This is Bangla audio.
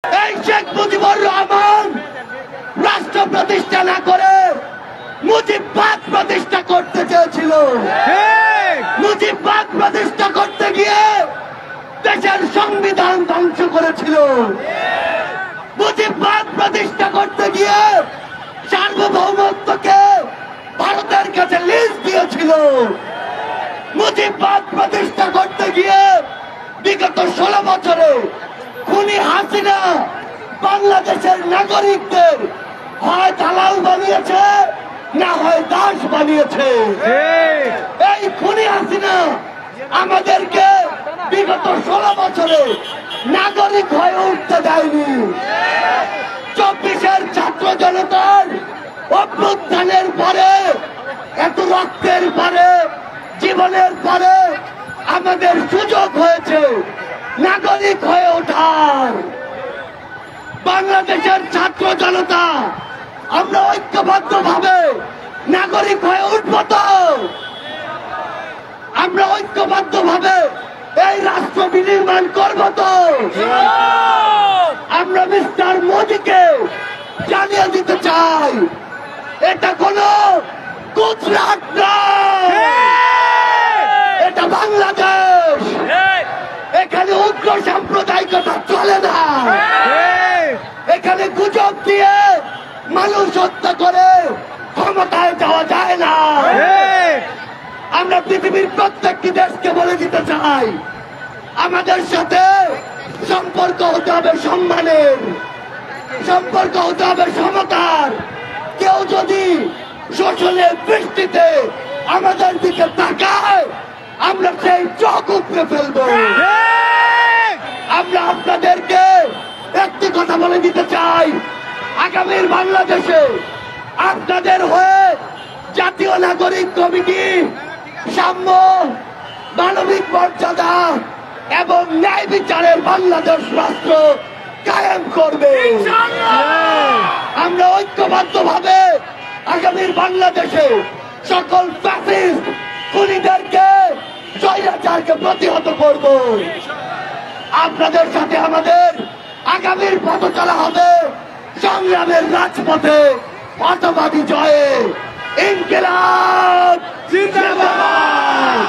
এই শেখ মুজিবুর রহমান রাষ্ট্র প্রতিষ্ঠা না করে মুজিববাদ প্রতিষ্ঠা করতে চেয়েছিল। মুজিববাদ প্রতিষ্ঠা করতে গিয়ে দেশের সংবিধান ধ্বংস করেছিল। মুজিববাদ প্রতিষ্ঠা করতে গিয়ে সার্বভৌমত্বকে ভারতের কাছে লিজ দিয়েছিল। মুজিববাদ প্রতিষ্ঠা করতে গিয়ে বিগত 16 বছরে খুনি হাসিনা বাংলাদেশের নাগরিকদের হয় দালাল বানিয়েছে না হয় দাস বানিয়েছে। এই খুনি হাসিনা আমাদেরকে বিগত 16 বছরে নাগরিক হয়ে উঠতে দেয়নি। 24-এর ছাত্র জনতার অভ্যুত্থানের পরে, এত রক্তের পরে, জীবনের পরে আমাদের সুযোগ হয়েছে নাগরিক হয়ে ওঠার। বাংলাদেশের ছাত্র জনতা আমরা ঐক্যবদ্ধ ভাবে নাগরিক হয়ে উঠব তো? আমরা ঐক্যবদ্ধ ভাবে এই রাষ্ট্র বিনির্মাণ করব তো? আমরা মিস্টার মোদীকে জানিয়ে দিতে চাই, এটা কোন গুজরাট নয়, এটা বাংলাদেশ। এখানে উগ্র সাম্প্রদায়িকতা চলে না। এখানে গুজব দিয়ে মানুষ হত্যা করে ক্ষমতায় যাওয়া যায় না। আমরা পৃথিবীর প্রত্যেকটি দেশকে বলে দিতে চাই, আমাদের সাথে সম্পর্ক হতে হবে সম্মানের, সম্পর্ক হতে হবে সমতার। কেউ যদি শোষণের দৃষ্টিতে আমাদের দিকে তাকায়, আমরা সেই চোখ উপড়ে ফেলবো। আমরা আপনাদেরকে একটি কথা বলে দিতে চাই, আগামীর বাংলাদেশে আপনাদের হয়ে জাতীয় নাগরিক কমিটি সাম্য, মানবিক মর্যাদা এবং ন্যায় বিচারের বাংলাদেশ রাষ্ট্র কায়েম করবে। আমরা ঐক্যবদ্ধ ভাবে আগামীর বাংলাদেশে সকল ফ্যাসিস্ট খুনিদেরকে, স্বৈরাচারকে প্রতিহত করব। আপনাদের সাথে আমাদের আগামীর পথ চলা হবে সংগ্রামের রাজপথে, অটবাদী জয়ে। ইনকিলাব জিন্দাবাদ।